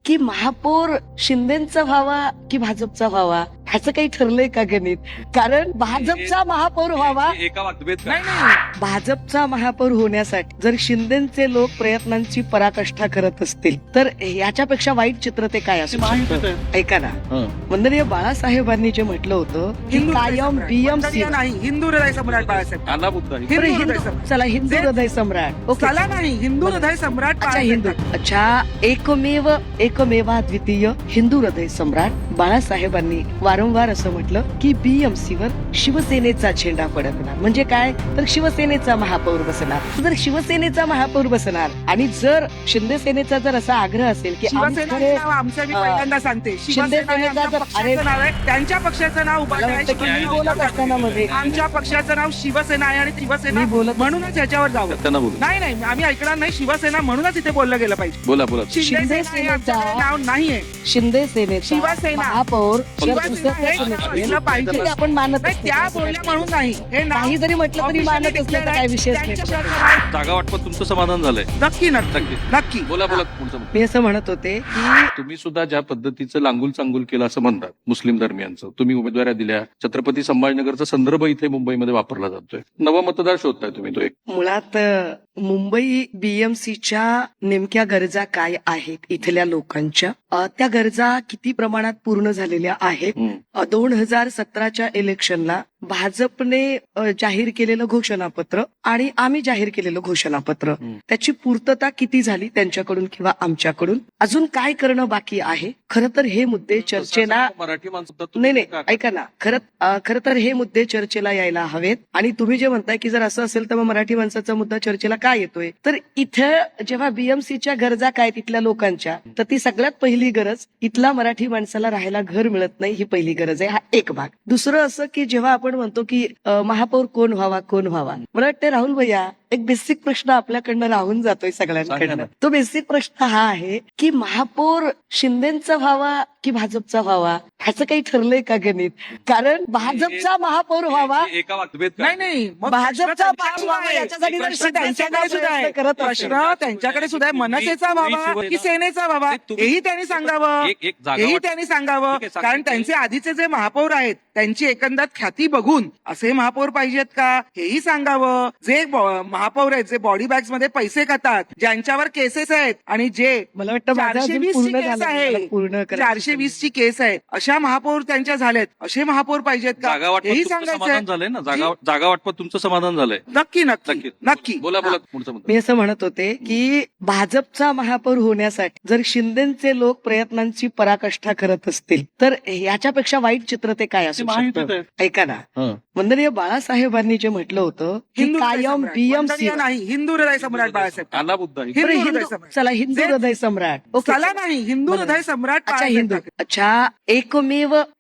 की महापौर शिंदेचा व्हावा की भाजपचा व्हावा ह्याचं काही ठरलंय का गणित? कारण भाजपचा महापौर व्हावा, एका वाक्यात नाही भाजपचा महापौर होण्यासाठी जर शिंदेचे लोक प्रयत्नांची पराकाष्ठा करत असतील तर याच्यापेक्षा वाईट चित्र ते काय असू शकतं? ऐका ना, वंदनीय बाळासाहेबांनी जे म्हटलं होतं की कायम बीएमसी नाही हिंदू हृदय सम्राट बाळासाहेब आला मुद्दा हिंदू हृदय सम्राट. चला हिंदू हृदय सम्राट ओके चला नाही हिंदू हृदय सम्राट अच्छा हिंदू अच्छा एकमेवा द्वितीय हिंदू हृदय सम्राट बाळासाहेबांनी वारंवार असं म्हटलं की बीएमसी वर शिवसेनेचा झेंडा फडकणार. म्हणजे काय तर शिवसेनेचा महापौर बसणार. जर शिवसेनेचा महापौर बसणार आणि जर शिंदे सेनेचा जर असा आग्रह असेल की शिवसेना नाव आमचं मी पहिल्यांदा सांगते. शिवसेना हे आमच्या पक्षाचं नाव आहे. त्यांच्या पक्षाचं नाव उभारलं आहे. मी बोलत असताना मध्ये आमच्या पक्षाचं नाव शिवसेना आहे आणि शिवसेना मी बोलत म्हणूनच याच्यावर जावं. त्यांना बोलू नाही नाही आम्ही ऐकणार नाही. शिवसेना म्हणूनच इथे बोललं गेलं पाहिजे. बोला बोला शिंदे सेना हे आमचं नाव नाहीये. शिंदे सेनेचा शिवसेना. महापौर शिवसेना हे असलं पाहिजे. ठीक आहे, आपण मानत नाही, त्या बोलल्या म्हणून नाही. हे नाव काही जरी म्हटलं तरी मानत असलं तर काय विषय नाही. जागा वाटपात तुमचं समाधान झालंय? नक्की नक्की नक्की नक्की बोला बोला पुढचं मुद्दा. मी असं म्हणत होते की तुम्ही सुद्धा ज्या पद्धतीचं लांगुल चांगुल केलं असं म्हणतात मुस्लिम धर्मियांचं, तुम्ही उमेदवाऱ्या दिल्या, छत्रपती संभाजीनगरचा संदर्भ इथे मुंबईमध्ये वापरला जातोय, नवा मतदार शोधताय तुम्ही तो एक. मुळात मुंबई बीएमसीच्या नेमक्या गरजा काय आहेत इथल्या लोकांच्या, त्या गरजा किती प्रमाणात पूर्ण झालेल्या आहेत. 2017च्या इलेक्शनला भाजपने जाहीर केलेलं घोषणापत्र आणि आम्ही जाहीर केलेलं घोषणापत्र त्याची पूर्तता किती झाली त्यांच्याकडून किंवा आमच्याकडून, अजून काय करणं बाकी आहे. खरं तर हे मुद्दे चर्चेला मराठी माणसं नाही ऐका ना, खरं तर हे मुद्दे चर्चेला यायला हवेत. आणि तुम्ही जे म्हणताय की जर असं असेल तर मग मराठी माणसाचा मुद्दा चर्चेला काय येतोय, तर इथं जेव्हा बीएमसीच्या गरजा काय तिथल्या लोकांच्या, तर ती सगळ्यात पहिली गरज इथला मराठी माणसाला राहायला घर मिळत नाही, ही पहिली गरज आहे. हा एक भाग. दुसरं असं की जेव्हा आपण म्हणतो की महापौर कोण व्हावा, मला वाटतं राहुल भैया एक बेसिक प्रश्न आपल्याकडनं राहून जातोय सगळ्यांकडनं. तो बेसिक प्रश्न हा आहे की महापौर शिंदेचा व्हावा की भाजपचा व्हावा ह्याचं काही ठरलंय का गणित? कारण भाजपचा महापौर व्हावा, एका वाक्यात नाही नाही मग भाजपचा प्रश्न व्हावा याच्यासाठी जर प्रश्न त्यांच्याकडे सुद्धा आहे. करत प्रश्न त्यांच्याकडे सुद्धा आहे. मनसेचा व्हावा की सेनेचा व्हावा हेही त्यांनी सांगावं. एक जागा हेही वाटप. त्यांनी सांगावं. ठीक आहे, सांगतो. कारण त्यांचे आधीचे जे महापौर आहेत त्यांची एकंदर ख्याती बघून असे महापौर पाहिजेत का हेही सांगावं. जे महापौर आहेत जे बॉडी बॅग्स मध्ये पैसे खातात, ज्यांच्यावर केसेस आहेत आणि जे मला वाटतं माझं अजून 420 ची पूर्ण केस झालं नाही. आहे, मला पूर्ण करायचं. 420 ची केस आहे, अशा महापौर त्यांच्या झाल्यात. असे महापौर पाहिजेत का जागा वाटपात हेही तुमचं सांगायचं समाधान झालंय ना? जागा वाटपात तुमचं समाधान झालंय? नक्की नक्की नक्की नक्की बोला बोला पुढचं मुद्दा. मी असं म्हणत होते की भाजपचा महापौर होण्यासाठी जर शिंदेचे लोक प्रयत्नांची पराकाष्ठा करत असतील तर याच्यापेक्षा वाईट चित्र ते काय असू शकतं? ऐका ना, वंदनीय बाळासाहेबांनी जे म्हटलं होतं की हिंदू हृदय कायम सम्राट. बीएमसी वंदनीय नाही हिंदू हृदय सम्राट बाळासाहेब आला मुद्दा हिंदू हृदय सम्राट. चला हिंदू हृदय सम्राट ओके. चला नाही हिंदू हृदय सम्राट अच्छा बाळासाहेब हिंदू ठाकरे. अच्छा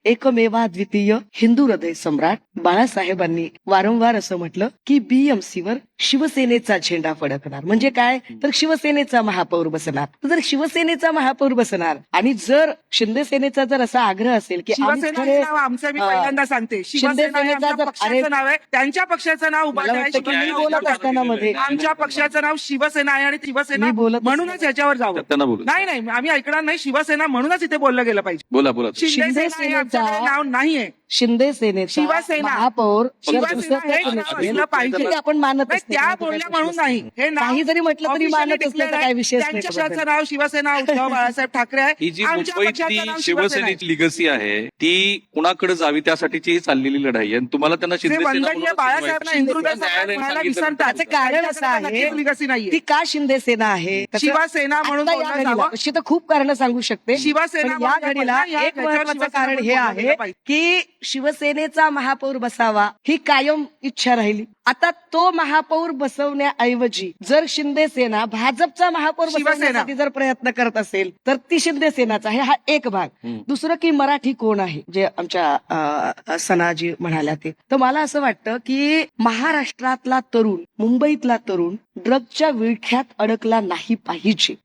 एकमेवा द्वितीय हिंदू हृदय सम्राट बाळासाहेबांनी वारंवार असं म्हटलं की बीएमसी वर शिवसेनेचा झेंडा फडकणार. म्हणजे काय तर शिवसेनेचा महापौर बसणार. जर शिवसेनेचा महापौर बसणार आणि जर शिंदे सेनेचा जर असा आग्रह असेल की शिवसेना हे नाव आमचं मी पहिल्यांदा सांगते. शिवसेना हे आमच्या पक्षाचं नाव आहे. त्यांच्या पक्षाचं नाव उभारलं मला आहे. वाटतं की मी बोलत असताना मध्ये आमच्या पक्षाचं नाव शिवसेना आहे आणि शिवसेना मी बोलत म्हणूनच याच्यावर जावं. त्यांना बोलू नाही नाही आम्ही ऐकणार नाही. शिवसेना म्हणूनच इथे बोललं गेलं पाहिजे. बोला बोला शिंदे सेना हे आमचं नाव नाहीये. शिंदे सेनेचा शिवसेना. महापौर शिवसेना हे असलं पाहिजे. ठीक आहे, आपण मानत नाही, असलं त्या तर बोलल्या काय म्हणून नाही. हे नाव काही जरी म्हटलं तरी officially मानत असलं तर declare काय विषय आहे. त्यांच्या पक्षाचं नाव शिवसेना उद्धव बाळासाहेब ठाकरे आहे. ही जी आमच्या पक्षाचं मुंबईतली नाव शिवसेना आहे. शिवसेनेची लिगसी आहे ती कुणाकडे जावी त्यासाठीची ही चाललेली लढाई आहे आणि तुम्हाला त्यांना जे शिंदे सेना वंदनीय म्हणूनच बाळासाहेबांना शिंदे हिंदू सेना हृदय सम्राट न्यायालयाने म्हणायला सांगितलं. विसरतात. त्याचं कारण असं आहे नक्कीच legacy नाहीये. ती का शिंदे सेना आहे त्याचं शिवसेना म्हणून आता या बोललं घडीला जावं. अशी तर खूप कारण सांगू शकते. शिवसेना पण या म्हणून घडीला या एक घडीला महत्वाचं शिवसेना कारण हे म्हणून आहे बोललं पाहिजे. की शिवसेनेचा महापौर बसावा ही कायम इच्छा राहिली. आता तो महापौर बसवण्याऐवजी जर शिंदे सेना भाजपचा महापौर शिवसेना. बसवण्यासाठी जर प्रयत्न करत असेल तर ती शिंदे सेनाचा आहे. हा एक भाग. दुसरं की मराठी कोण आहे जे आमच्या सनाजी म्हणाल्या ते. तर मला असं वाटतं की महाराष्ट्रातला तरुण, मुंबईतला तरुण ड्रगच्या विळख्यात अडकला नाही पाहिजे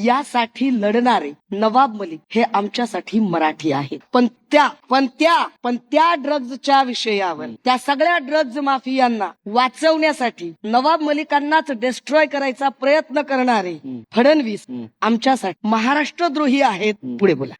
यासाठी लढणारे नवाब मलिक हे आमच्यासाठी मराठी आहे. पण त्या ड्रग्जच्या विषयावर त्या सगळ्या ड्रग्ज माफियांना वाचवण्यासाठी नवाब मलिकांनाच डिस्ट्रॉय करायचा प्रयत्न करणारे फडणवीस आमच्यासाठी महाराष्ट्रद्रोही आहेत. पुढे बोला.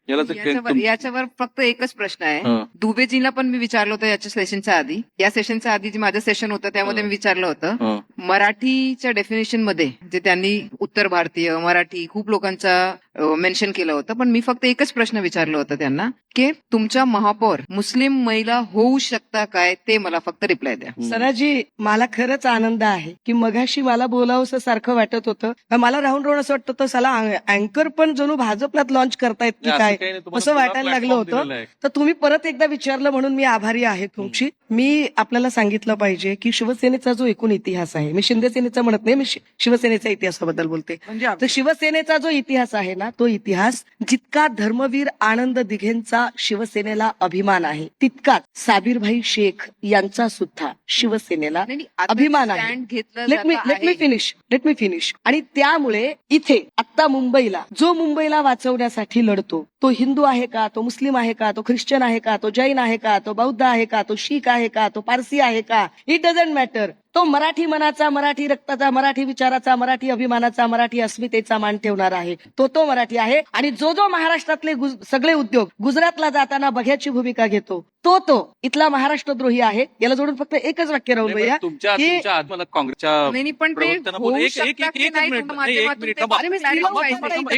याच्यावर फक्त एकच प्रश्न आहे. हं. दुबेजींना पण मी विचारलं होतं याच्या सेशनच्या आधी. या सेशनच्या आधी जे माझं सेशन होतं त्यामध्ये मी विचारलं होतं मराठीच्या डेफिनेशन मध्ये जे त्यांनी उत्तर भारतीय मराठी खूप लोकांचा मेन्शन केलं होतं. पण मी फक्त एकच प्रश्न विचारलं होतं त्यांना की तुमच्या महापौर मुस्लिम महिला होऊ शकता काय, ते मला फक्त रिप्लाय द्या. सराजी, मला खरंच आनंद आहे की मगाशी मला बोलावंसं सारखं वाटत होतं. मला राहून राहून असं वाटतं साला अँकर पण जणू भाजपलाच लॉन्च करतायत की काय असं वाटायला लागलं होतं. तर तुम्ही परत एकदा विचारलं म्हणून मी आभारी आहे तुमची. मी आपल्याला सांगितलं पाहिजे की शिवसेनेचा जो एकूण इतिहास आहे, मी शिंदे सेनेचा म्हणत नाही, मी शिवसेनेच्या इतिहासाबद्दल बोलते. तर शिवसेनेचा जो इतिहास आहे ना, तो इतिहास जितका धर्मवीर आनंद दिघेंचा शिवसेनेला अभिमान आहे, तितकाच साबीरभाई शेख यांचा सुद्धा शिवसेनेला अभिमान आहे. Let me finish. आणि त्यामुळे इथे आता मुंबईला जो मुंबईला वाचवण्यासाठी लढतो, तो हिंदू आहे का, तो मुस्लिम आहे का, तो ख्रिश्चन आहे का, तो जैन आहे का, तो बौद्ध आहे का, तो शीख आहे का, तो पारसी आहे का, इट डझंट मॅटर. तो मराठी मनाचा, मराठी रक्ताचा, मराठी विचाराचा, मराठी अभिमानाचा, मराठी अस्मितेचा मान ठेवणार आहे. तो मराठी आहे. आणि जो महाराष्ट्रातले सगळे उद्योग गुजरातला जाताना बघ्याची भूमिका घेतो, तो इथला महाराष्ट्रद्रोही आहे. याला जोडून फक्त एकच वाक्य राहुल भैया, तुमच्या मला काँग्रेसच्या नाही, पण ते होऊ शकतात की नाही तुमच्या माध्यमातून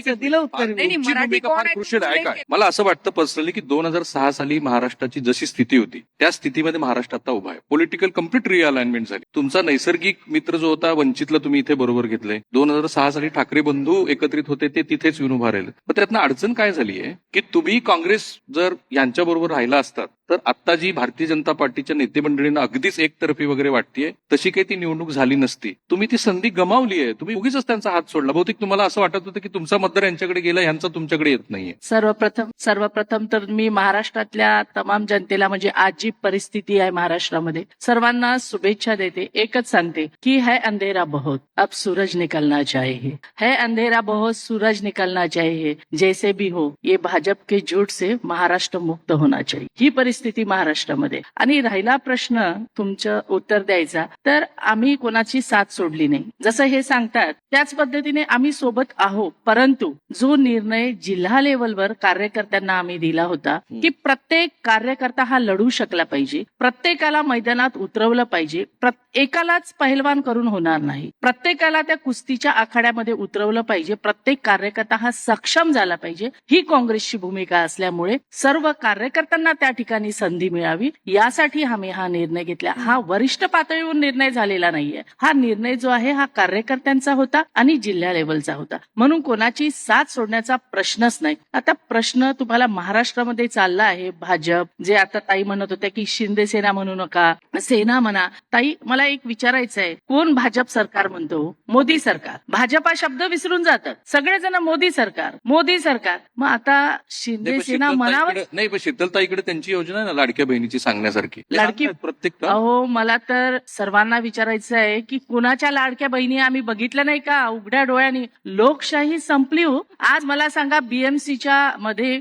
ते दिलं उत्तर मी. नाही, मराठी कोण आहे? क्रुशियल आहे काय. मला असं वाटतं पर्सनली की 2006 साली महाराष्ट्राची जशी स्थिती होती त्या स्थितीमध्ये महाराष्ट्र आता उभा आहे. पॉलिटिकल कम्प्लीट रिअलाइनमेंट झाली. तुमचा नैसर्गिक मित्र जो होता वंचितला तुम्ही इथे बरोबर घेतलंय. 2006 साली ठाकरे बंधू एकत्रित होते, ते तिथेच येऊन उभा राहिले. पण त्यातनं अडचण काय झाली आहे की तुम्ही काँग्रेस जर यांच्या बरोबर राहिला असतात तर आता जी भारतीय जनता पार्टीच्या नेते मंडळींना अगदीच एकतर्फी वगैरे वाटतेय तशी काही ती निवडणूक झाली नसती. तुम्ही ती संधी गमावली आहे. तुम्ही उगीच त्यांचा हात सोडला. बहुतेक तुम्हाला असं वाटत होतं की तुमचा मतदार यांच्याकडे गेला, यांचा तुमच्याकडे येत नाहीये. सर्वप्रथम तर मी महाराष्ट्रातल्या तमाम जनतेला, म्हणजे आज जी परिस्थिती आहे महाराष्ट्रामध्ये, सर्वांना शुभेच्छा देते. एकच सांगते की है अंधेरा बहुत, अब सूरज निकलना चाहिए. है अंधेरा बहुत, सूरज निकलना चाहिए. जैसे भी हो, ये भाजप के झूठ से महाराष्ट्र मुक्त होना चाहिए. ही परिस्थिती महाराष्ट्रामध्ये. आणि राहिला प्रश्न तुमचं उत्तर द्यायचा, तर आम्ही कोणाची साथ सोडली नाही. जसं हे सांगतात त्याच पद्धतीने आम्ही सोबत आहोत. परंतु जो निर्णय जिल्हा लेवलवर कार्यकर्त्यांना आम्ही दिला होता की प्रत्येक कार्यकर्ता हा लढू शकला पाहिजे, प्रत्येकाला मैदानात उतरवलं पाहिजे, एकालाच पहिलवान करून होणार नाही, प्रत्येकाला त्या कुस्तीच्या आखाड्यामध्ये उतरवलं पाहिजे, प्रत्येक कार्यकर्ता हा सक्षम झाला पाहिजे, ही काँग्रेसची भूमिका असल्यामुळे सर्व कार्यकर्त्यांना त्या ठिकाणी संधी मिळावी यासाठी आम्ही हा निर्णय घेतला. हा वरिष्ठ पातळीवर निर्णय झालेला नाहीये. हा निर्णय जो आहे हा कार्यकर्त्यांचा होता आणि जिल्हा लेवलचा होता. म्हणून कोणाची साथ सोडण्याचा प्रश्नच नाही. आता प्रश्न तुम्हाला महाराष्ट्रामध्ये चालला आहे. भाजप जे आता ताई म्हणत होत्या की शिंदे सेना म्हणू नका, सेना म्हणा. ताई, मला एक विचारायचं आहे, कोण भाजप सरकार म्हणतो? मोदी सरकार. भाजप हा शब्द विसरून जातात सगळेजण. मोदी सरकार, मोदी सरकार. मग आता शिंदे सेना म्हणावं नाही, पण शीतलताईकडे त्यांची योजना आहे ना लाडक्या बहिणीची सांगण्यासारखी. लाडकी प्रत्येक अहो, मला तर सर्वांना विचारायचं आहे की कुणाच्या लाडक्या बहिणी आम्ही बघितलं नाही का उघड्या डोळ्यांनी? लोकशाही संपली हो. आज मला सांगा, बीएमसीच्या मध्ये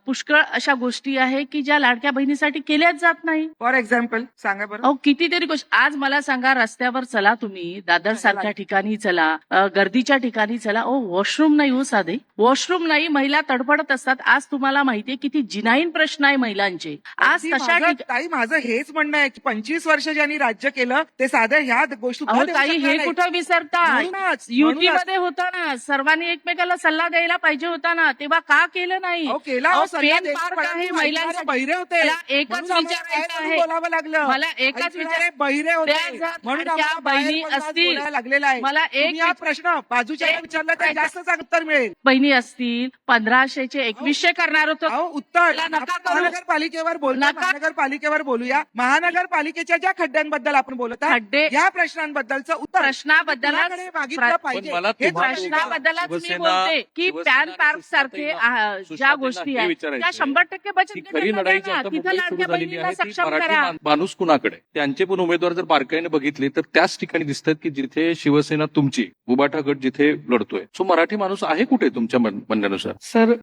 पुष्कळ अशा गोष्टी आहे की ज्या लाडक्या बहिणीसाठी केल्याच जात नाही. फॉर एक्झाम्पल सांगा बरं. अहो, कितीतरी गोष्टी. आज मला सांगा, रस्त्यावर चला तुम्ही, दादर सारख्या ठिकाणी चला, गर्दीच्या ठिकाणी चला, वॉशरूम नाही हो, साधे वॉशरूम नाही. महिला तडफडत असतात. आज तुम्हाला माहितीये किती जिनाईन प्रश्न आहे महिलांचे. आज तशा ताई, माझं हेच म्हणणं आहे की 25 वर्ष ज्यांनी राज्य केलं ते साध्या ह्या गोष्टी. अहो ताई, हे कुठं विसरतात? युतीमध्ये होता ना, सर्वांनी एकमेकाला सल्ला द्यायला पाहिजे होता ना, तेव्हा का केलं नाही? पेन पार्क आहे महिलांसाठी. बहिरे होते. मला एकच विचारायचं आहे, बोलावं लागलं. मला एकच विचार, बहिरे होते म्हणून त्या बहिणी असतील, लागलेला आहे. मला एक हा प्रश्न बाजूच्या विचारला तर जास्त उत्तर मिळेल. बहिणी असतील, 1500चे 2100 करणार होतो. उत्तर नका करू. महानगरपालिकेवर बोलू, महानगरपालिकेवर बोलूया. महानगरपालिकेच्या ज्या खड्ड्यांबद्दल आपण बोलत आहोत, खड्डे या प्रश्नांबद्दलचं उत्तर प्रश्नाबद्दलच मागितलं पाहिजे. मला हे तुम्हाला- प्रश्नाबद्दलच मी शिवसेना- बोलते की शिवसेना पॅन आणि पार्क सारखे ज्या सुषमाताईंना गोष्टी हे आहेत विचारायचं त्या आहे 100% बचत की गट खरी करणार लढाई ना. जी आता तिथं मुंबईत सुरू लाडक्या झालेली बहिणीला आहे ती सक्षम मराठी करा. माणूस कुणाकडे? त्यांचे पण उमेदवार जर बारकाईने बघितले तर त्याच ठिकाणी दिसतात की जिथे शिवसेना तुमची उबाठा गट जिथे लढतोय. सो मराठी माणूस आहे कुठे तुमच्या म्हणण्यानुसार? सर,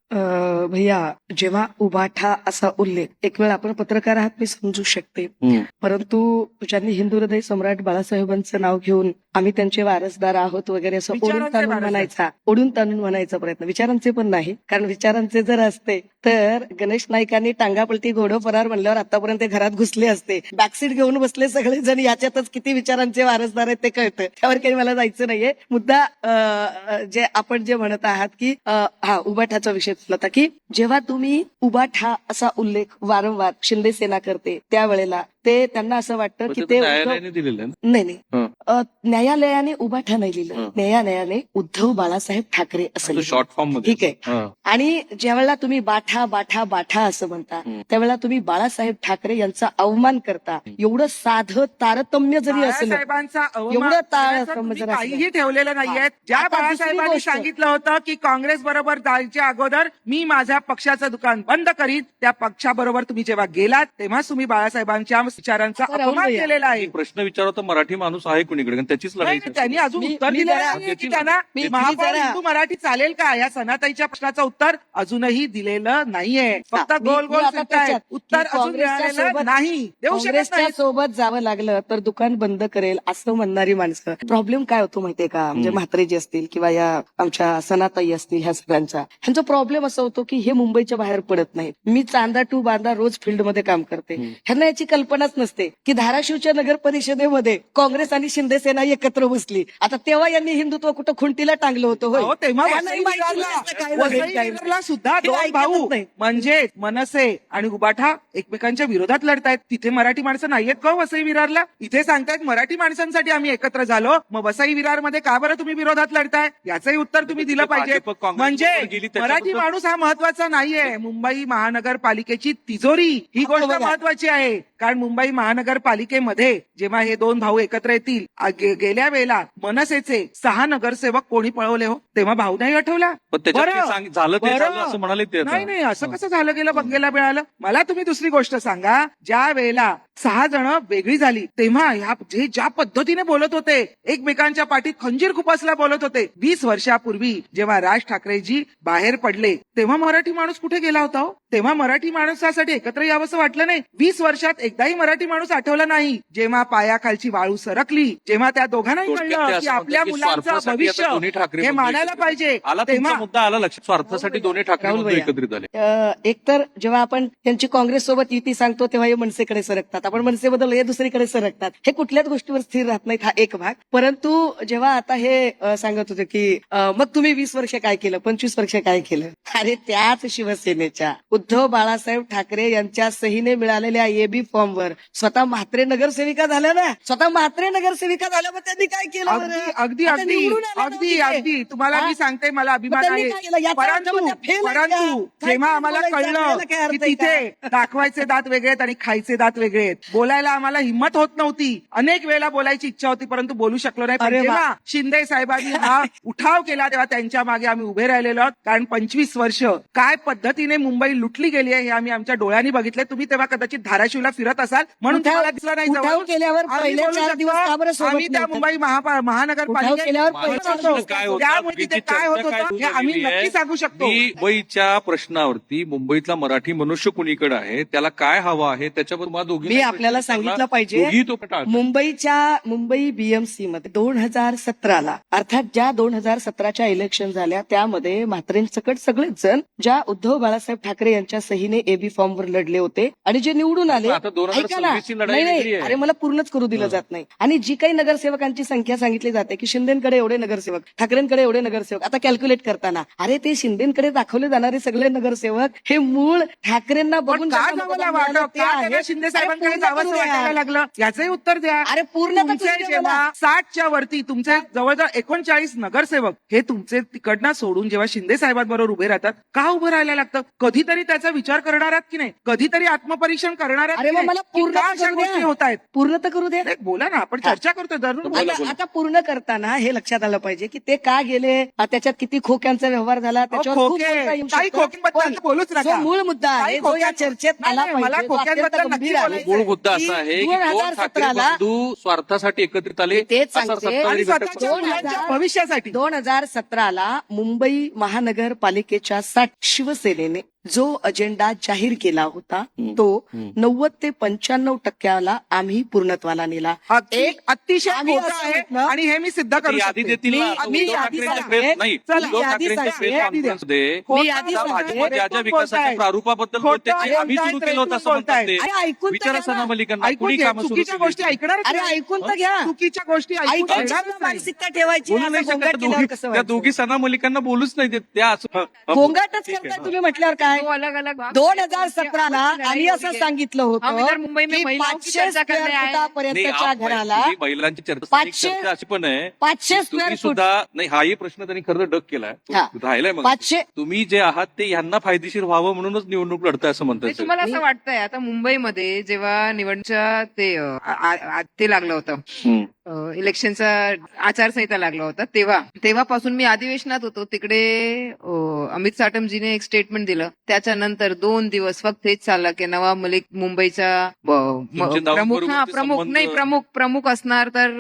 भैया, जेव्हा उबाठा असा उल्लेख एक एक वेळ आपण पत्रकार आहात मी समजू शकते, हम्म. परंतु ज्यांनी हिंदू हृदय सम्राट बाळासाहेबांचं नाव घेऊन आम्ही त्यांचे वारसदार आहोत वगैरे असं ओढून विचारांचे ताणून वारसदार. ओढून ताणून म्हणायचा प्रयत्न, विचारांचे पण नाही, कारण विचारांचे जर असते तर गणेश नाईकांनी टांगापलटी घोडं फरार म्हणल्यावर आतापर्यंत ते घरात घुसले असते. बॅकसीट घेऊन बसले सगळेजण, याच्यातच किती विचारांचे वारसदार आहेत ते कळतं. त्यावर काही मला जायचं नाहीये. मुद्दा जे आपण जे म्हणत आहात की उबाठाचा विषय होता की जेव्हा तुम्ही उबाठा असा उल्लेख वारंवार शिंदे सेना करते त्यावेळेला ते त्यांना असं वाटतं की ते न्यायालयाने दिलेलं आहे ना? नाही न्यायालयाने उबाठा नाही लिहिलं, न्यायालयाने उद्धव बाळासाहेब ठाकरे असं लिहिलं. शॉर्ट फॉर्म मध्ये. ठीक आहे. हा. आणि ज्यावेळेला तुम्ही बाठा बाठा बाठा असं म्हणता त्यावेळेला तुम्ही बाळासाहेब ठाकरे यांचा अवमान करता. एवढं साधं तारतम्य जरी असलं, बाळासाहेबांचा अवमान एवढं करण्याचं तारतम्य तुम्ही जर असलं. काहीही ठेवलेलं नाहीये. ज्या आता दुसरी बाळासाहेबांनी गोष्ट. सांगितलं होतं की काँग्रेस बरोबर जायच्या अगोदर मी माझ्या पक्षाचं दुकान बंद करीत, त्या पक्षाबरोबर तुम्ही जेव्हा गेलात तेव्हाच तुम्ही बाळासाहेबांच्या विचारांचा आता राहुल अपमान भैया, केलेला आहे. मी प्रश्न विचारतो तर मराठी माणूस आहे कुणीकडे, कारण त्याचीच लढाई नाही, त्यांनी अजून मी- उत्तर मी दिलेलं जरा- नाहीये की त्यांना मी महापौर जरा- हिंदू मराठी चालेल का या सनाताईच्या प्रश्नाचं उत्तर अजूनही दिलेलं नाहीये. फक्त मी- गोल मी गोल आता फिरतायत. त्याच्यात उत्तर की अजून काँग्रेसच्या मिळालेलं सोबत- नाही, देऊ शकत काँग्रेसच्या नाही. सोबत जावं लागलं तर दुकान बंद करेल असं म्हणणारी माणसं. प्रॉब्लेम काय होतो माहितीये का, म्हणजे म्हात्रेजी असतील किंवा या आमच्या सनाताई असतील, ह्या सगळ्यांचा ह्यांचा प्रॉब्लेम असा होतो की हे मुंबईच्या बाहेर पडत नाहीत. मी चांदा टू बांदा रोज फील्डमध्ये काम करते. ह्यांना याची कल्पनाच नसते की धाराशिवच्या नगर परिषदेमध्ये काँग्रेस आणि शिंदे सेना एकत्र बसली. आता तेव्हा यांनी हिंदुत्व कुठं खुंटीला टांगलं होतं होय. अहो, तेव्हा त्यांनाही वसई माहिती विरारला- नसतं काय झालं, वसई काय नाही. विरारला सुद्धा हे दोन ऐकतच भाऊ नाही. म्हणजे मनसे आणि उबाठा एकमेकांच्या विरोधात लढतायत. तिथे मराठी माणसं नाहीयेत का हो वसई विरारला? इथे सांगतायत मराठी माणसांसाठी आम्ही एकत्र झालो, मग वसई विरार मध्ये का बरं तुम्ही विरोधात लढताय? याचंही उत्तर तुम्ही दिलं पाहिजे. भाजप काँग्रेस म्हणजे बरोबर गेली त्याच्याबद्दल- मराठी माणूस हा महत्वाचा नाहीये. मुंबई महानगरपालिकेची तिजोरी ही गोष्ट बघा. महत्वाची आहे. कारण मुंबई महानगरपालिकेमध्ये जेव्हा हे दोन भाऊ एकत्र येतील, गेल्या वेळेला मनसेचे 6 नगरसेवक कोणी पळवले हो, तेव्हा भाऊ नाही आठवला? पण त्याच्यात बरं. ते झालं ते बरं. झालं असं म्हणाले ते आता. नाही नाही, असं कसं झालं गेलं बघायला मिळालं? मला तुम्ही दुसरी गोष्ट सांगा. ज्या वेळेला 6 जण वेगळी झाली तेव्हा ज्या पद्धतीने बोलत होते, एकमेकांच्या पाठीत खंजीर खुपसला बोलत होते, 20 वर्षापूर्वी जेव्हा राज ठाकरेजी बाहेर पडले तेव्हा मराठी माणूस कुठे गेला होता हो? तेव्हा मराठी माणसासाठी एकत्र यावंसं वाटलं नाही. 20 वर्षात एकदाही मराठी माणूस आठवला नाही. जेव्हा पायाखालची वाळू सरकली, जेव्हा त्या दोघांनाही थोडक्यात ते कळलं असं की म्हणतात आपल्या की मुलांचं स्वार्थासाठी आता दोन्ही भविष्य ठाकरे हे बंधू मानायला एकत्र पाहिजे, आला. तुमचा तेव्हा मुद्दा आला लक्षात. स्वार्थासाठी दोन्ही ठाकरे राहुल बंधू भैया. एकत्रित झाले. एकतर जेव्हा आपण त्यांची काँग्रेस सोबत युती सांगतो तेव्हा हे मनसेकडे सरकतात, आपण मनसेबद्दल हे दुसरीकडे सरकतात. हे कुठल्याच गोष्टीवर स्थिर राहत नाहीत, हा एक भाग. परंतु जेव्हा आता हे सांगत होते की मग तुम्ही 20 वर्ष काय केलं, 25 वर्ष काय केलं, अरे त्याच शिवसेनेच्या उद्धव बाळासाहेब ठाकरे यांच्या सहीने मिळालेल्या एबी फॉर्मवर स्वतः म्हात्रे नगरसेविका झाल्या ना, स्वतः म्हात्रे नगरसेविका झाल्या, मग त्यांनी काय केलं अगदी बरं? अगदी आता अगदी निवडून आल्या ना अगदी तिथे. अगदी तुम्हाला हा? मी सांगते, मला अभिमान मग त्यांनी आहे. काय केलं? याचा अर्थ म्हणजे fail आहे का? काय जेव्हा आम्हाला बोलायचं कळलं आपल्याला काय अर्थ की आहे तिथे का? दाखवायचे दात वेगळे आहेत आणि खायचे दात वेगळे आहेत, बोलायला आम्हाला हिंमत होत नव्हती. अनेक वेळेला बोलायची इच्छा होती परंतु बोलू शकलो नाही. पण अरे वा. जेव्हा शिंदे साहेबांनी हा उठाव केला तेव्हा त्यांच्या मागे आम्ही उभे राहिलेलो आहोत. कारण 25 वर्ष काय पद्धतीने मुंबई लुटली गेली आहे हे आम्ही आमच्या डोळ्यांनी बघितले. तुम्ही तेव्हा कदाचित धाराशिवला फिरत असाल म्हणून उठाव- तुम्हाला दिसलं नाही. उठाव जवळ. केल्यावर आम्ही पहिले बोलू 4 दिवस शकतो. का बरं सोबत आम्ही त्या नव्हतं? मुंबई उठाव महानगरपालिकेत केल्यावर मागे पहिले होतो. काय होतं? त्यामुळे तिथे आगीची काय होत चर्चा काय होतं हे आम्ही झालेली आहे? नक्की सांगू शकतो. मुंबईच्या प्रश्नावरती मुंबईतला मराठी मनुष्य कुणीकडे आहे, त्याला काय हवं आहे, त्याच्याबद्दल मला दोघी मी आपल्याला सांगितलं पाहिजे. दोघी तो टाळतात. मुंबई बीएमसी मध्ये 2017ला अर्थात ज्या 2017च्या इलेक्शन झाल्या त्यामध्ये म्हात्रेंसकट सगळेच जण ज्या उद्धव बाळासाहेब ठाकरे यांच्या सहीने एबी फॉर्मवर लढले होते आणि जे निवडून आले. आता 2026 ऐका ना, ची लढाई नाही, वेगळी आहे. अरे मला पूर्णच करू दिलं जात नाही. आणि जी काही नगरसेवकांची संख्या सांगितली जाते की शिंदेकडे एवढे नगरसेवक, ठाकरेंकडे एवढे नगरसेवक, आता कॅल्क्युलेट करताना अरे ते शिंदेकडे दाखवले जाणारे सगळे नगरसेवक हे मूळ ठाकरेंना पण बघून का ज्यांना जावं मतदान वाटत? मिळालं ते का आहे. त्यांना शिंदे अरे साहेबांकडे पूर्ण जावंसं करू वाटायला यार. लागलं? याचंही उत्तर द्या. अरे पूर्ण तर तुमचे करू दे जेव्हा मला. 60च्या वरती तुमचे जवळजवळ 39 नगरसेवक हे तुमचे तिकडनं सोडून जेव्हा शिंदे साहेबांबरोबर उभे राहतात, का उभं राहायला लागतं? कधीतरी त्याचा विचार करणार आहात की नाही? कधीतरी आत्मपरीक्षण करणार आहात अरे की मग नाही? मला की पूर्ण का तर अशा करू द्या. गोष्टी होत आहेत? पूर्ण तर करू दे. बोला ना, आपण चर्चा करतोय दररोज. बोला, आता बोला. आता पूर्ण करताना हे लक्षात आलं पाहिजे की ते का गेले, त्याच्यात किती खोक्यांचा व्यवहार झाला, त्याच्यावर खूप खोके, बोलता येऊ काही शकतं. खोक्यांबद्दल पण बोलूच नका. जो मूळ मुद्दा आहे काही जो या खोक्यां- चर्चेत नाही, आला नाही, मला पाहिजे, तो अत्यंत खोक्यांबद्दल गंभीर नक्की आहे. बोलायचं. मूळ मुद्दा असा आहे की 2 ठाकरे 2017ला बंधू स्वार्थासाठी एकत्रित आले. तेच असा सांगते. सत्ताधारी आणि घटक स्वतःच्या दोन मुलांच्या हजार- भविष्यासाठी 2017ला मुंबई महानगरपालिकेच्या 60 शिवसेनेने जो अजेंडा जाहीर केला होता हम्म. तो हम्म. 90 ते 95% आम्ही पूर्णत्वाला नेला. एक अतिशय आम्ही खोटं असं आहे म्हटलं- आणि हे मी सिद्ध ती करू यादी शकते. देतील ना. मी- आता मी उद्धव यादी ठाकरेंच्या सांगते. प्रेस नाही चला, उद्धव यादी ठाकरेंच्या सांगते. प्रेस कॉन्फरन्समध्ये खोटं यादी त्या सांगते. भाजप ज्या ज्या रेटून विकासाच्या बोलतायत. प्रारूपाबद्दल बोलते ते खोटं आम्ही सुरू बोलतायत, केलं होतं असं रेटून म्हणतात ते. अरे ऐकून तर विचारा घ्या सना ना. मलिकांना ऐकून कुणी घ्या, कामं सुरू चुकीच्या केली गोष्टी होती? ऐकणार अरे ऐकून तर घ्या. चुकीच्या गोष्टी ऐकून ऐकायची घेणार ना नाही. मानसिकता ठेवायची बोलू असं नाही शकत गोंगाट त्या केल्यावर दोघी कसं त्या व्हायचं? दोघी सना मलिकांना बोलूच नाही देत त्या असं गोंगाटच ठीक आहे, करताय हा. तुम्ही म्हटल्यावर काय. दो अलग अलग 2017ला आम्ही असं सांगितलं हम इधर होतं मुंबई में की महिलाओं की 500 चर्चा स्क्वेअर करने आए हैं. नाही, फुटापर्यंतच्या आप- घराला तुम्ही महिलांची चर्चा 500 चर्चा अशी पण आहे 500 स्क्वेअर तुम्ही फूट सुद्धा नाही हाही प्रश्न त्यांनी खरं तर डक केलाय हा. राहिलाय मग 500 तुम्ही जे आहात ते ह्यांना फायदेशीर व्हावं म्हणूनच निवडणूक लढताय असं नाही, म्हणतात तुम्हाला असं वाटतंय आता मुंबईमध्ये जेव्हा निवडणुकीच्या ते लागलं होतं इलेक्शनचा आचारसंहिता लागला होता तेव्हापासून मी अधिवेशनात होतो तिकडे अमित साटमजीने एक स्टेटमेंट दिलं. त्याच्यानंतर 2 दिवस फक्त हेच चाललं की नवाब मलिक मुंबईचा तुमचे नवाब प्रमुख बरोबरचे प्रमुख संबंध- नाही प्रमुख असणार तर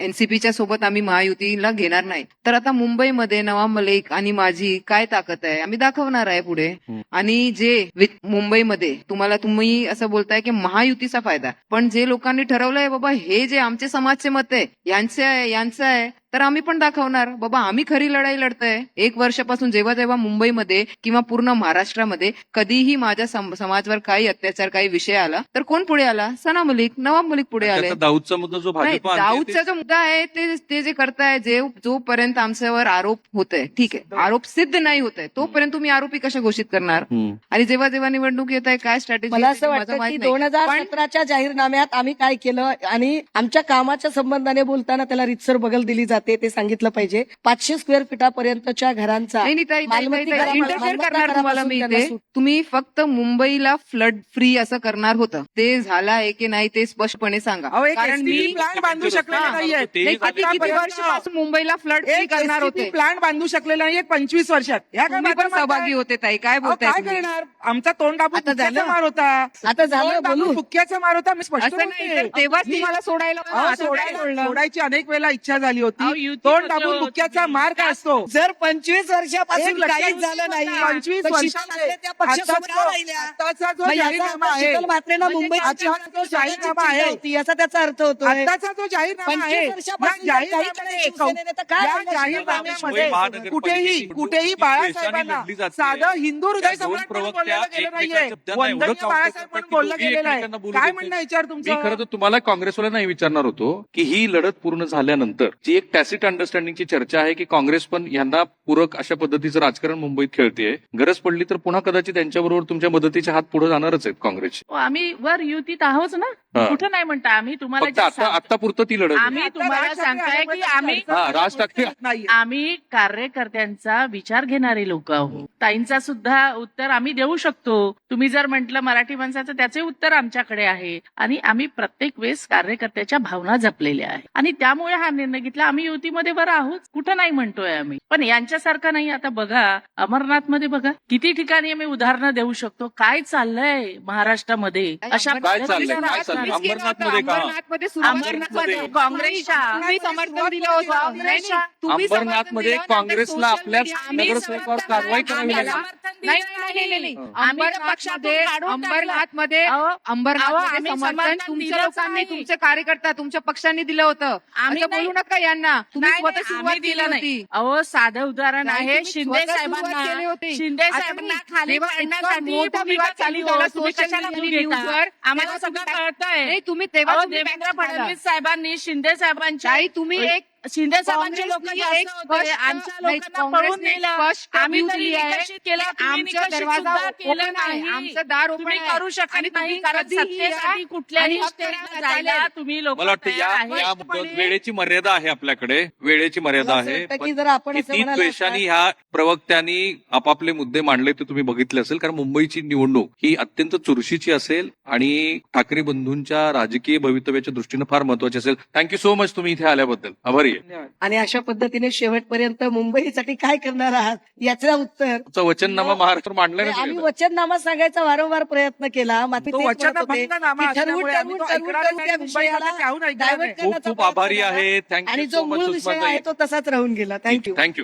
एनसीपीच्या सोबत आम्ही महायुतीला घेणार नाही. तर आता मुंबईमध्ये नवाब मलिक आणि माझी काय ताकद आहे आम्ही दाखवणार आहे पुढे. आणि जे मुंबईमध्ये तुम्ही असं बोलताय की महायुतीचा फायदा, पण जे लोकांनी ठरवलंय बाबा हे जे आमचे समाजचे मत आहे यांचं आहे तर आम्ही पण दाखवणार बाबा आम्ही खरी लढाई लढतोय. 1 वर्षापासून जेव्हा मुंबईमध्ये किंवा पूर्ण महाराष्ट्रामध्ये कधीही माझ्या समाजावर काही अत्याचार काही विषय आला तर कोण पुढे आला? सना मलिक, नवाब मलिक पुढे आले. त्याचा दाऊदचा मुद्दा जो नाही, भाजप आणते दाऊदचा जो मुद्दा आहे ते जे करताय जोपर्यंत आमच्यावर आरोप होतोय ठीक आहे, आरोप सिद्ध नाही होत आहे तोपर्यंत तुम्ही आरोपी कशा घोषित करणार? आणि जेव्हा निवडणूक येत आहे काय स्ट्रॅटेजी मला असं वाटतं की 2017च्या जाहीरनाम्यात आम्ही काय केलं आणि आमच्या कामाच्या संबंधाने बोलताना त्याला रितसर बगल दिली जाते ते सांगितलं पाहिजे. 500 स्क्वेअर फीटापर्यंतच्या घरांचा इंटरफेअर करणार तुम्हाला मी इथे. तुम्ही फक्त मुंबईला फ्लड फ्री असं करणार होतं ते झालं आहे की नाही ते स्पष्टपणे सांगा. अहो, एक कारण मी STP प्लांट बांधू शकलेला नाहीये. ते किती वर्षापासून मुंबईला फ्लड फ्री एक करणार STP होते. प्लांट बांधू शकलेला नाहीये 25 वर्षात. ह्या काय तुम्ही पण माध्यमात सहभागी आहे? होते ताई काय अहो, बोलताय काय तुम्ही? करणार? आमचा तोंड दाबून आता बुक्क्याचा झालं. मार होता. आता झालं, तोंड दाबून बोलू. बुक्क्याचा मार होता. मी स्पष्ट असं नाही तर बोलते. तेव्हाच तुम्हाला सोडायला अहो, आता काय बोलणं? सोडायची अनेक वेळेला इच्छा झाली अहो, होती. युती तोंड होती, दाबून हो, बुक्क्याचा तुम्ही. मार काय असतो? जर 25 वर्षापासून एक लक्षात काहीच झालं नाही 25 तर शीतल वर्षामध्ये म्हात्रे त्या पक्षासोबत का राहिल्या? आताचा जो मग याचा जाहीरनामा अर्थ आहे शीतल म्हात्रेंना म्हणजे मुंबईत आजचा जो जाहीरनामा आहे याचा त्याचा अर्थ होतो. आताचा जो जाहीरनामा आहे 25 वर्षापासून या जर काही केलं शिवसेनेने तर काय या राहिलं जाहीरनाम्यामध्ये मुंबई कुठेही महानगरपालिकेची बाळासाहेबांना लढली जाते. साधं हिंदू हृदय त्या दोन सम्राट म्हणून प्रवक्त्या बोललेलं गेलं नाहीये. एकमेकांच्या शब्दांना एवढं वंदनीय counter बाळासाहेब करतात म्हणून की बोललं दोघी गेलेलं आहे. एकमेकांना बोलू काय देत म्हणणं नाही. विचार मी तुमचं? खरं तर तुम्हाला काँग्रेसवाल्यांना नाही विचारणार होतो की ही लढत पूर्ण झाल्यानंतर जी एक टॅसिट अंडरस्टँडिंगची चर्चा आहे की काँग्रेस पण यांना पूरक अशा पद्धतीचं राजकारण मुंबईत खेळतेय, गरज पडली तर पुन्हा कदाचित त्यांच्याबरोबर तुमच्या मदतीचे हात पुढे जाणारच आहेत काँग्रेसचे. हो, आम्ही वर युतीत आहोत ना. हा. कुठं नाही म्हणता आम्ही तुम्हाला फक्त जे आता सांगतो. आता पुरतं ती लढत आहे. आम्ही आता तुम्हाला राज ठाकरे सांगताय की आल्यापासून आम्ही चर्चा हा, राज ठाकरे- नाहीये. आम्ही कार्यकर्त्यांचा विचार घेणारे लोक आहोत. ताईंचा सुद्धा उत्तर आम्ही देऊ शकतो. तुम्ही जर म्हटलं मराठी माणसाचं त्याचे उत्तर आमच्याकडे आहे आणि आम्ही प्रत्येक वेळेस कार्यकर्त्याच्या भावना जपलेल्या आहे आणि त्यामुळे हा निर्णय घेतला. आम्ही युतीमध्ये बरं आहोत, कुठं नाही म्हणतोय आम्ही, पण यांच्यासारखं नाही. आता बघा अमरनाथमध्ये बघा किती ठिकाणी आम्ही उदाहरणं देऊ शकतो. काय चाललंय महाराष्ट्रामध्ये अशा काय चाललंय? काय चाललंय? अंबरनाथमध्ये का? अंबरनाथमध्ये अंबरनाथमध्ये काँग्रेसच्या तुम्ही समर्थन दिलं होतं. नाही, नाही, तुम्ही समर्थन अंबरनाथमध्ये दिलं नंतर काँग्रेसला social आपल्याच media- आम्ही नगरसेवकावर समर्थन कारवाई दिलं. करावी लागली. नाही, नाही, नाही, नाही. अंबरनाथमध्ये अंबरनाथमध्ये आम्ही समर्थन समर्थन तुमच्या दिलंच लोकांनी नाही. तुमचे कार्यकर्ता तुमच्या पक्षांनी दिलं होतं. आम्ही असं नाही- बोलू नका यांना. तुम्ही नाही, स्वतः नाही, सुरुवात आम्ही केली दिलं नाही. होती. अहो साधं उदाहरण नाही, आहे तुम्ही शिंदे स्वतः सुरुवात केली साहेबांना होती. शिंदे आता साहेबांना तुम्ही खाली जेव्हा इतका पाडण्यासाठी मोठा भूमिका विवाद चालू चालली झाला हो, तुम्ही social कशाला media भूमिका न्यूजवर, आम्हाला तेव्हा सगळं तुम्ही कळतंय. नाही, तुम्ही तेव्हा अहो, तुम्ही देवेंद्र back झाला. फडणवीस साहेबांनी शिंदे साहेबांच्या ताई, तुम्ही एक शिंदे साहेबांचे लोक काँग्रेसनी एक जास्त होते. स्पष्ट- आमच्या नाही, लोकांना पळून काँग्रेसने नेलं. स्पष्ट आम्ही view तरी दिली आहे. निकषित केलं, तुम्ही आमचं निकषित दरवाजा सुद्धा केलं open आहे. नाही. आमचं दार open तुम्ही आहे. करू शकत आणि नाही तुम्ही कारण कधीही या सत्तेसाठी कुठल्याही आणि स्टेजला हक्क जायला चालेल. तुम्ही लोक मला वाटतं या वेळेची मर्यादा आहे आपल्याकडे, वेळेची मर्यादा मला असं आहे. वाटतं की पण जर आपण असं किती म्हणाल द्वेषाने ह्या प्रवक्त्यांनी आपापले मुद्दे मांडले ते तुम्ही बघितले असेल. कारण मुंबईची निवडणूक ही अत्यंत चुरशीची असेल आणि ठाकरे बंधूंच्या राजकीय भवितव्याच्या दृष्टीनं फार महत्वाची असेल. थँक्यू सो मच तुम्ही इथे आल्याबद्दल. आभारी आहे. धन्यवाद. आणि अशा पद्धतीने शेवटपर्यंत मुंबईसाठी काय करणार आहात याचं उत्तर तुमचा वचननामा महाराष्ट्र मांडलाय ना आम्ही सगळीकडे. वचननामा सांगायचा वारंवार प्रयत्न केला मात्र तो तेच म्हणत होते वचनभंगनामा की ठरवून असल्यामुळे आम्ही तो ठरवून ऐकणार ठरवून नाही. त्या मुंबईमध्ये विषयाला त्याहून ऐकणार divert नाही. करण्याचा खूप खूप प्रयत्न आभारी केला. आहे. आणि थँक्यू जो सो मूळ मच विषय सुषमा आहे ताई. तो तसाच राहून गेला. थँक्यू. थँक्यू.